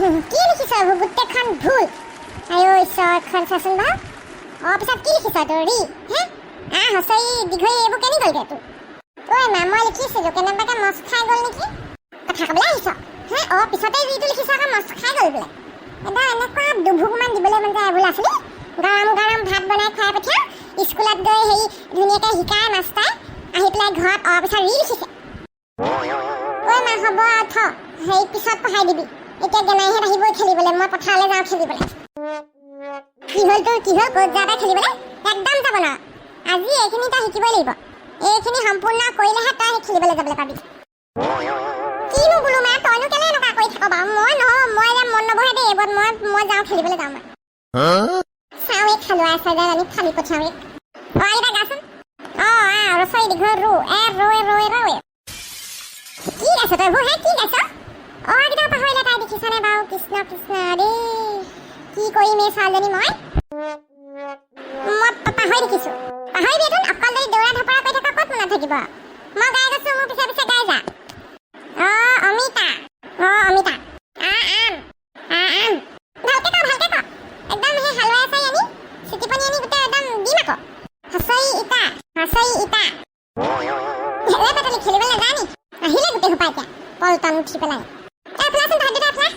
কি লিখিছ গোটেইখন ভুল আই ঐ ঈশ্বৰখন চাচোন বাৰু পিছত কি লিখিছ তোৰ ৰি হে হচৰি দীঘৈ এইবোৰ কেনি গ'লগে তোৰ ঐ মা মই লিখিছিলোঁ কেনেবাকৈ মচ খাই গ'ল নেকি কথা ক'বলৈ আহিছ হে পিছতে যিটো লিখিছ আকৌ মচ খাই গ'ল বোলে এটা এনেকুৱা দুভুকমান দিবলৈ মন যায় এইবোৰ আছিলে গৰম গৰম ভাত বনাই খুৱাই পঠিয়াওঁ স্কুলত গৈ হেৰি ধুনীয়াকৈ শিকাই মাষ্টাৰে আহি পেলাই ঘৰত পিছত ৰি লিখিছে ঐ মা হ'ব থ হেৰি পিছত পঢ়াই দিবি এতিয়া গেনাইহঁত আহিবই খেলিবলৈ মই পথাৰলৈ যাওঁ খেলিবলৈ কি হ'ল তোৰ কি হ'ল ক'ত যাবা খেলিবলৈ একদম যাব ন আজি এইখিনি তই শিকিবই লাগিব এইখিনি সম্পূৰ্ণ কৰিলেহে তই খেলিবলৈ যাবলৈ পাবি কিনো বোলো মা তইনো কেলে এনেকুৱা কৰি থাক বাৰু মই নহয় মই এতিয়া মন নবহে দেই এইবোৰত মই যাওঁ খেলিবলৈ যাওঁ মই চাওঁ এই খালোৱা আছে যে আমি খালি পঠিয়াওঁ এইকেইটা গাচোন ৰচৈ দীঘল ৰু ৰৈ কি গাছ তই হে কি গাছ এইকেইটা পাহৰিলে তাই দেখিছানে বাৰু কৃষ্ণ কৃষ্ণ দেই কি কৰিম এই ছোৱালীজনী মই পাহৰি দেখিছোঁ পাহৰিবি এইটো অকল যদি দৌৰা ধপৰা কৰি থকা ক'ত মনত থাকিব মই গাই গৈছোঁ মোৰ পিছে পিছে গাই যা অমিতা অমিতা আম ভালকে ক একদম সেই হালোৱাই চাই আনি চিটি পানী আনি গোটেই একদম দিম আকৌ হচৈ ইটা পাতলি খেলিবলৈ নাজানি আহিলে গোটেই সোপা এতিয়া পলটন উঠি পেলাই এফলাচোন তাহাঁত দুটা এফলা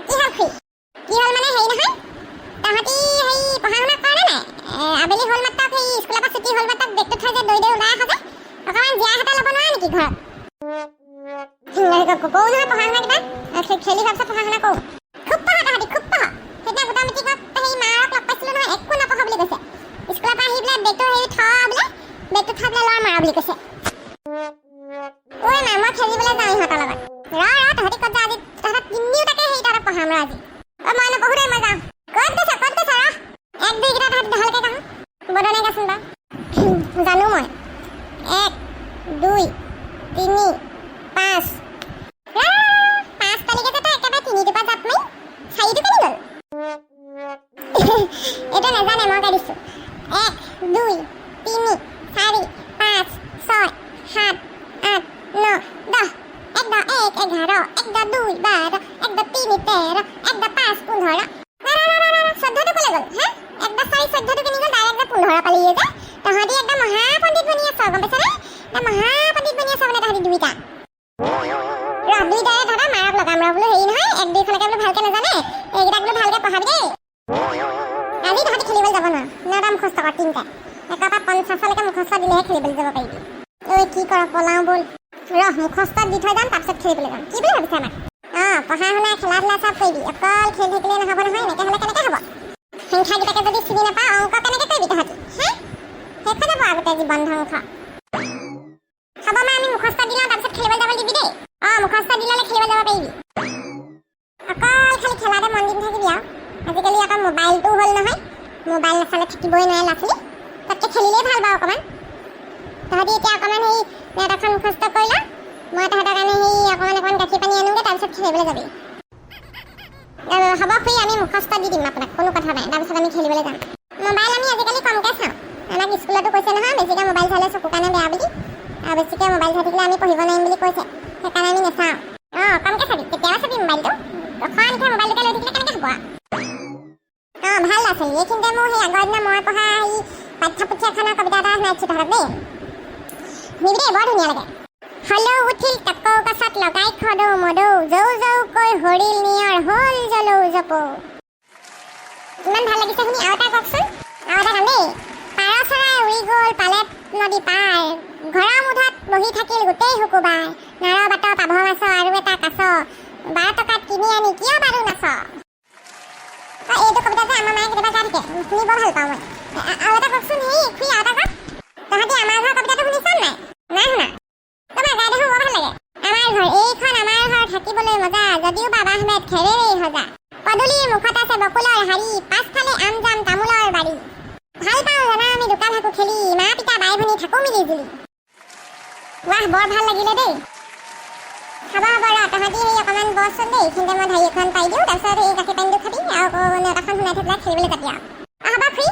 কি হ'ল খুৰী কি হ'ল মানে হেৰি নহয় তাহাঁতি হেৰি পঢ়া শুনা কৰে নাই আবেলি হ'ল মাত্ৰক সেই স্কুলৰ পৰা ছুটি হ'ল মাত্ৰক বেগটো থৈ যে দৈ ওলাই আহা যে অকণমান জীয়া হাতে ল'ব নোৱাৰে নেকি ঘৰত কওঁ নহয় পঢ়া শুনা কিবা খেলি হোৱাৰ পিছত পঢ়া শুনা কৰোঁ খুব পঢ়া তাহাঁতি খুব পঢ়া সেইদিনা গোটা মিটিঙত সেই মাৰক লগ পাইছিলোঁ নহয় একো নপঢ়া বুলি কৈছে স্কুলৰ পৰা আহি পেলাই বেগটো হেৰি বোলে বেগটো থৈ পেলাই ল'ৰা মাৰা বুলি কৈছে ঐ মা মই খেলিবলৈ যাওঁ ইহঁতৰ লগত তহঁতি ক'ত যা আজি তহঁতক তিনিওটাকে হেৰি তহঁতক পঢ়াম ৰ আজি মই নপঢ়ো দেই মই যাওঁ ক'ত গৈছ এক দুইকেইটা তহঁতি ভালকৈ কাহোঁ বদনে গাচোন বাৰু জানো মই 1 2 3 5 5 পালিকে যে তই একেবাৰে 3টোৰ পৰা জাপ মাৰি 4টো কেনি গ'ল এইটো নাজানে মই গাই দিছোঁ 1 2 3 4 5 6 7 8 9 10 1 11 1 2 12 1 3 13 1 5 15 14টো ক'লে গ'ল হে 1 4 14টো কেনি গ'ল ডাইৰেক্ট 15 পালিয়ে যে তহঁতি একদম মহাপণ্ডিত বনি আছ গম পাইছনে মহাপণ্ডিত বনি আছ মানে তহঁতি দুইটা দুইটাৰে দাদা মাৰক লগাম বোলো হেৰি নহয় 1 2 ফালকে বোলো ভালকৈ নাজানে এইকেইটাক বোলো ভালকৈ পঢ়াবি দেই আজি তহঁতি খেলিবলৈ যাব নোৱাৰ মুখস্থ কৰ 3টা 1 পৰা 50লৈকে মুখস্থ দিলেহে খেলিবলৈ যাব পাৰিবি ঐ কি কৰ পলাওঁ ব'ল মুখস্থ দি থৈ যাম তাৰপিছত খেলিবলৈ যাম কি বুলি ভাবিছে আমাক পঢ়া শুনা খেলা ধূলা চব কৰিবি অকল খেলি থাকিলে নহ'ব নহয় এনেকৈ হ'লে কেনেকৈ হ'ব সংখ্যাকেইটাকে যদি চিনি নাপাওঁ অংক কেনেকৈ কৰিবি তহঁতি শেষ হৈ যাব আগতে জীৱন ধ্বংস হ'ব মা আমি মুখস্থ দি লওঁ তাৰপিছত খেলিবলৈ যাব দিবি দেই মুখস্থ দি ল'লে খেলিব যাব পাৰিবি অকল খালি খেলাতে মন দি থাকিবি আৰু আজিকালি আকৌ মোবাইলটোও হ'ল নহয় মোবাইল নাচালে থাকিবই নোৱাৰে ল'ৰা ছোৱালী তাতকৈ খেলিলেই ভাল বাৰু অকণমান তহঁতি এতিয়া অকণমান সেই নেট এখন মুখস্থ কৰি ল মই তহঁতৰ কাৰণে সেই অকণমান গাখীৰ পানী আনোগৈ তাৰপিছত খেলিবলৈ যাবি হ'ব খুৰী আমি মুখস্থ দি দিম আপোনাক কোনো কথা নাই তাৰপিছত আমি খেলিবলৈ যাম মোবাইল আমি আজিকালি কমকৈ চাওঁ আমাক স্কুলতো কৈছে নহয় বেছিকৈ মোবাইল চালে চকুৰ কাৰণে বেয়া বুলি আৰু বেছিকৈ মোবাইল চাই থাকিলে আমি পঢ়িব নোৱাৰিম বুলি কৈছে সেইকাৰণে আমি নাচাওঁ কমকৈ চাবি কেতিয়াবা চাবি মোবাইলটো অখৰানিকৈ মোবাইলটোকে লৈ থাকিলে কেনেকৈ হ'ব ভাল আছিল এইখিনিতে মোৰ সেই আগৰ দিনা মই পঢ়া সেই পাঠ্যপুথি এখনৰ কবিতা এটা শুনাইছোঁ তহঁতক দেই শুনিবি দেই বৰ ধুনীয়া লাগে হলৌ উঠিল টকৌ গছত লগাই খদৌ মদৌ জৌ জৌকৈ হৰিল নিয়ৰ হ'ল জলৌ জপৌ ইমান ভাল লাগিছে শুনি আৰু এটা কওকচোন আৰু এটা গান দেই পাৰ চৰাই উৰি গ'ল পালে নদী পাৰ ঘৰৰ মুধত বহি থাকিল গোটেই শুকুবাৰ নাৰ বাটৰ পাভ মাছ আৰু এটা কাছ 12 টকাত কিনি আনি কিয় বাৰু নাচ এইটো কবিতা যে আমাৰ মায়ে কেতিয়াবা গাই থাকে শুনি বৰ ভাল পাওঁ মই আৰু এটা কওকচোন হেৰি খুৰী আৰু এটা কওক তহঁতি আমাৰ ঘৰৰ কবিতাটো শুনিছ নাই শুনা তোমাৰ গাই দেখোন বৰ ভাল লাগে আমাৰ ঘৰ এইখন আমাৰ ঘৰ থাকিবলৈ মজা যদিও বাবা আহমেদ খেৰেৰেই সজা পদূলিৰ মুখত আছে বকুলৰ হাৰি পাছফালে আম জাম তামোলৰ বাৰী ভাল পাওঁ জানা আমি দুটা থাকোঁ খেলি মা পিতা বাই ভনী থাকোঁ মিলি জুলি ৱাহ বৰ ভাল লাগিলে দেই খাব তহঁতি সেই অকণমান বচোন দেই এইখিনিতে মই ঢাৰি এখন পাই দিওঁ তাৰপিছত এই গাখীৰ পানীটো খাবি আৰু নেট এখন শুনাই থৈ পেলাই খেলিবলৈ যাবি আৰু হ'ব ফ্ৰী